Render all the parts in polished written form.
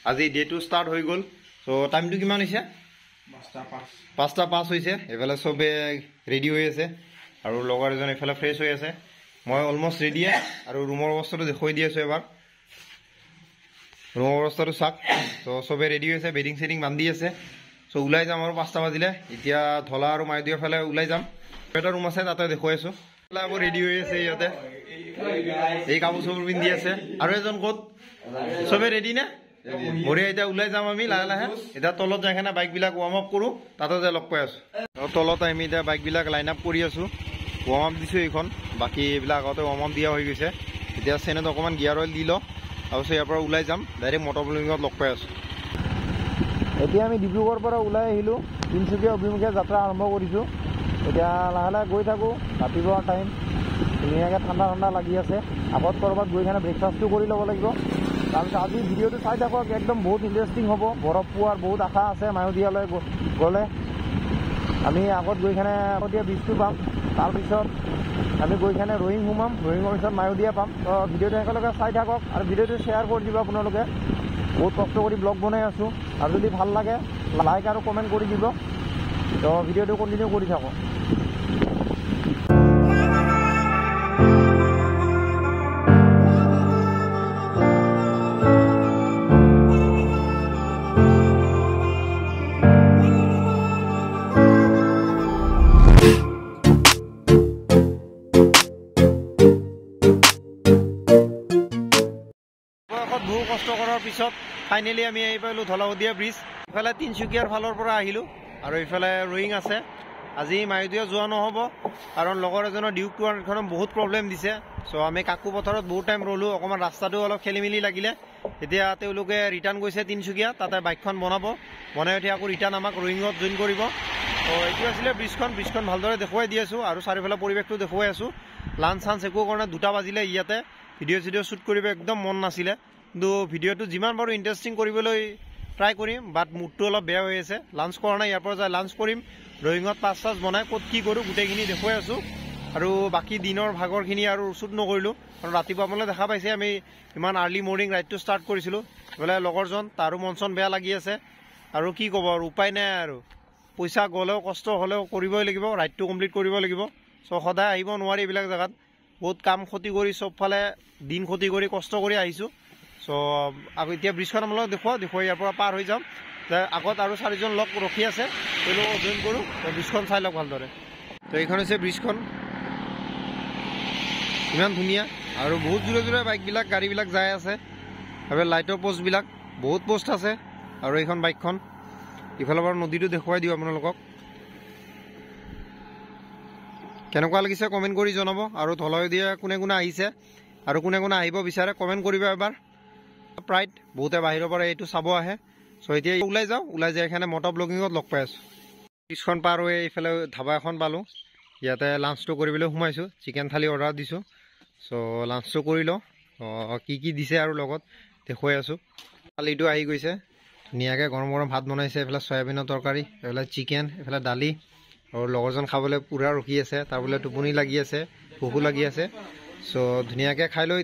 আজি day to start হৈ গ'ল চ' টাইমটো কিমান হৈছে 5:05 হৈছে এফালে চবে ৰেডি হৈ আছে আৰু লগৰ এজন এফালে ফ্ৰেছ হৈ আছে মই অলমষ্ট ৰেডিয়ে আৰু ৰুমৰ অৱস্থাটো দেখুৱাই দি আছোঁ এবাৰ ৰুমৰ অৱস্থাটো চাওক চ' চবে ৰেডি হৈ আছে বেডিং চেডিং বান্ধি আছে চ' ওলাই যাম আৰু 5টা বাজিলে এতিয়া ধলা আৰু মাইদিয়াৰ ফালে ওলাই যাম এটা ৰুম আছে তাতে দেখুৱাই আছোঁ আকৌ ৰেডি হৈ আছে ইহঁতে এই কাপোৰ চাপোৰ পিন্ধি আছে আৰু এজন ক'ত চবে ৰেডি নে বঢ়িয়া এতিয়া ওলাই যাম আমি লাহে লাহে এতিয়া তলত যাই কিনে বাইকবিলাক ৱাৰ্ম আপ কৰোঁ তাতে যাই লগ পাই আছোঁ তলত আমি এতিয়া বাইকবিলাক লাইন আপ কৰি আছোঁ ৱাৰ্ম আপ দিছোঁ এইখন বাকী এইবিলাক আগতে ৱাৰ্ম আপ দিয়া হৈ গৈছে এতিয়া চেনেত অকণমান গিয়াৰ অইল দি লওঁ তাৰপিছত ইয়াৰ পৰা ওলাই যাম ডাইৰেক্ট মটৰ ব্লগিঙত লগ পাই আছোঁ এতিয়া আমি ডিব্ৰুগড়ৰ পৰা ওলাই আহিলোঁ তিনিচুকীয়া অভিমুখে যাত্ৰা আৰম্ভ কৰিছোঁ এতিয়া লাহে লাহে গৈ থাকোঁ ৰাতিপুৱা টাইম ধুনীয়াকৈ ঠাণ্ডা ঠাণ্ডা লাগি আছে আগত ক'ৰবাত গৈ কিনে ব্ৰেকফাষ্টটো কৰি ল'ব লাগিব তাৰপিছত আজি ভিডিঅ'টো চাই থাকক একদম বহুত ইণ্টাৰেষ্টিং হ'ব বৰফ পোৱাৰ বহুত আশা আছে মায়'দিয়ালৈ গ'লে আমি আগত গৈ কিনে মায়'দিয়া ব্ৰিজটো পাম তাৰপিছত আমি গৈ কিনে ৰয়িং সোমাম ৰয়িঙৰ পিছত মায়'দিয়া পাম তো ভিডিঅ'টো একেলগে চাই থাকক আৰু ভিডিঅ'টো শ্বেয়াৰ কৰি দিব আপোনালোকে বহুত কষ্ট কৰি ব্লগ বনাই আছোঁ আৰু যদি ভাল লাগে লাইক আৰু কমেণ্ট কৰি দিব তো ভিডিঅ'টো কণ্টিনিউ কৰি থাকক বহু কষ্ট কৰাৰ পিছত ফাইনেলি আমি আহি পালোঁ ধলাশদিয়া ব্ৰিজ ইফালে তিনিচুকীয়াৰ ফালৰ পৰা আহিলোঁ আৰু ইফালে ৰয়িং আছে আজি মায়'দিয়া যোৱা নহ'ব কাৰণ লগৰ এজনৰ ডিউক টুৱাৰখনত বহুত প্ৰব্লেম দিছে চ' আমি কাকু পথাৰত বহুত টাইম ৰ'লোঁ অকণমান ৰাস্তাটো অলপ খেলি মেলি লাগিলে এতিয়া তেওঁলোকে ৰিটাৰ্ণ গৈছে তিনিচুকীয়া তাতে বাইকখন বনাই উঠি আকৌ ৰিটাৰ্ণ আমাক ৰয়িঙত জইন কৰিব ত' এইটো আছিলে ব্ৰিজখন ভালদৰে দেখুৱাই দি আছোঁ আৰু চাৰিওফালে পৰিৱেশটো দেখুৱাই আছোঁ লাঞ্চ চাঞ্চ একো কাৰণে 2টা বাজিলে ইয়াতে ভিডিঅ' শ্বুট কৰিব একদম মন নাছিলে কিন্তু ভিডিঅ'টো যিমান পাৰোঁ ইণ্টাৰেষ্টিং কৰিবলৈ ট্ৰাই কৰিম বাট মুডটো অলপ বেয়া হৈ আছে লাঞ্চ কৰা নাই ইয়াৰ পৰা যাই লাঞ্চ কৰিম ৰয়িঙত পাঁচ বনাই ক'ত কি কৰোঁ গোটেইখিনি দেখুৱাই আছোঁ আৰু বাকী দিনৰ ভাগৰখিনি আৰু শ্বুট নকৰিলোঁ আৰু ৰাতিপুৱা আপোনালোকে দেখা পাইছে আমি ইমান আৰ্লি মৰ্ণিং ৰাইডটো ষ্টাৰ্ট কৰিছিলোঁ এইফালে লগৰজন তাৰো মন চন বেয়া লাগি আছে আৰু কি ক'ব আৰু উপায় নাই আৰু পইচা গ'লেও কষ্ট হ'লেও কৰিবই লাগিব ৰাইডটো কমপ্লিট কৰিব লাগিব চ' সদায় আহিব নোৱাৰি এইবিলাক জেগাত বহুত কাম ক্ষতি কৰি চবফালে দিন ক্ষতি কৰি কষ্ট কৰি আহিছোঁ চ' আকৌ এতিয়া ব্ৰিজখন আপোনালোকক দেখুৱাই ইয়াৰ পৰা পাৰ হৈ যাম আগত আৰু 4জন লগ ৰখি আছে তেওঁলোকক জইন কৰোঁ ব্ৰিজখন চাই লওক ভালদৰে তো এইখন হৈছে ব্ৰিজখন ইমান ধুনীয়া আৰু বহুত দূৰে দূৰে বাইকবিলাক গাড়ীবিলাক যাই আছে আৰু লাইটৰ পষ্টবিলাক বহুত পষ্ট আছে আৰু এইখন বাইকখন ইফালৰ পৰা নদীটো দেখুৱাই দিওঁ আপোনালোকক কেনেকুৱা লাগিছে কমেণ্ট কৰি জনাব আৰু ধলাশদিয়া কোনে কোনে আহিছে আৰু কোনে কোনে আহিব বিচাৰে কমেণ্ট কৰিব এবাৰ প্ৰাইড বহুতে বাহিৰৰ পৰা এইটো চাব আহে চ' এতিয়া ওলাই যাওঁ ওলাই যাই এখানে মটৰ ব্লগিঙত লগ পাই আছোঁ ব্ৰিজখন পাৰ হৈ এইফালে ধাবা এখন পালোঁ ইয়াতে লাঞ্চটো কৰিবলৈ সোমাইছোঁ চিকেন থালি অৰ্ডাৰ দিছোঁ চ' লাঞ্চটো কৰি লওঁ কি কি দিছে আৰু লগত দেখুৱাই আছোঁ থালিটো আহি গৈছে ধুনীয়াকৈ গৰম গৰম ভাত বনাইছে এইফালে চয়াবিনৰ তৰকাৰী এইফালে চিকেন এইফালে দালি আৰু লগৰজন খাবলৈ পূৰা ৰখি আছে তাৰ বোলে টোপনি লাগি আছে ভোকো লাগি আছে চ' ধুনীয়াকৈ খাই লৈ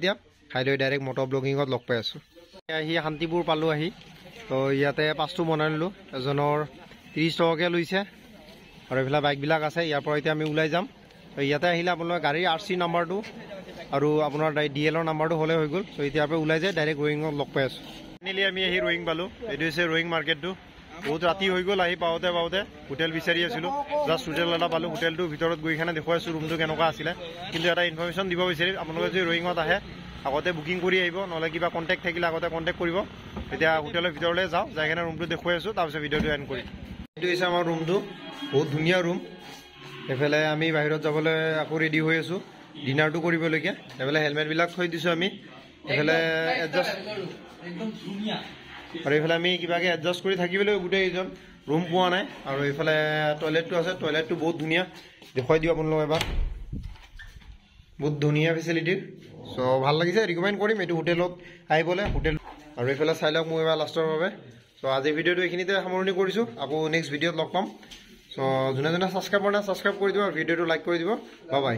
ডাইৰেক্ট মটৰ ব্লগিঙত লগ পাই আছোঁ আহি শান্তিপুৰ পালোঁ আহি তো ইয়াতে পাঁচটো বনাই ল'লোঁ এজনৰ 30 টকাকৈ লৈছে আৰু এইফালে বাইকবিলাক আছে ইয়াৰ পৰা এতিয়া আমি ওলাই যাম তো ইয়াতে আহিলে আপোনালোকে গাড়ীৰ RC নাম্বাৰটো আৰু আপোনাৰ DL-ৰ নাম্বাৰটো হ'লে হৈ গ'ল চ' এতিয়াৰ পৰা ওলাই যায় ডাইৰেক্ট ৰয়িঙত লগ পাই আছোঁ ফাইনেলি আমি আহি ৰয়িং পালোঁ এইটো হৈছে ৰয়িং মাৰ্কেটটো বহুত ৰাতি হৈ গ'ল আহি পাওঁতে হোটেল বিচাৰি আছিলোঁ জাষ্ট হোটেল এটা পালোঁ হোটেলটোৰ ভিতৰত গৈ কিনে দেখুৱাইছোঁ ৰুমটো কেনেকুৱা আছিলে কিন্তু এটা ইনফৰমেশ্যন দিব বিচাৰিম আপোনালোকে যদি ৰয়িঙত আহে আগতে বুকিং কৰি আহিব নহ'লে কিবা কণ্টেক্ট থাকিলে আগতে কণ্টেক্ট কৰিব এতিয়া হোটেলৰ ভিতৰলৈ যাওঁ যাই কিনে ৰুমটো দেখুৱাই আছোঁ তাৰপিছত ভিডিঅ'টো এণ্ড কৰিম এইটো হৈছে আমাৰ ৰুমটো বহুত ধুনীয়া ৰুম এইফালে আমি বাহিৰত যাবলৈ আকৌ ৰেডি হৈ আছোঁ ডিনাৰটো কৰিবলৈকে এইফালে হেলমেটবিলাক থৈ দিছোঁ আমি এইফালে এডজাষ্ট আৰু এইফালে আমি কিবাকৈ এডজাষ্ট কৰি থাকিবলৈ গোটেইজন ৰুম পোৱা নাই আৰু এইফালে টয়লেটটো আছে টয়লেটটো বহুত ধুনীয়া দেখুৱাই দিওঁ আপোনালোকক এবাৰ বহুত ধুনীয়া ফেচিলিটিৰ চ' ভাল লাগিছে ৰিকমেণ্ড কৰিম এইটো হোটেলত আহিবলৈ হোটেল আৰু এইফালে চাই লওক মোৰ এবাৰ লাষ্টৰ বাবে চ' আজি ভিডিঅ'টো এইখিনিতে সামৰণি কৰিছোঁ আকৌ নেক্সট ভিডিঅ'ত লগ পাম চ' যোনে যোনে ছাবস্ক্ৰাইব কৰা নাই ছাবস্ক্ৰাইব কৰি দিব আৰু ভিডিঅ'টো লাইক কৰি দিব বাই বাই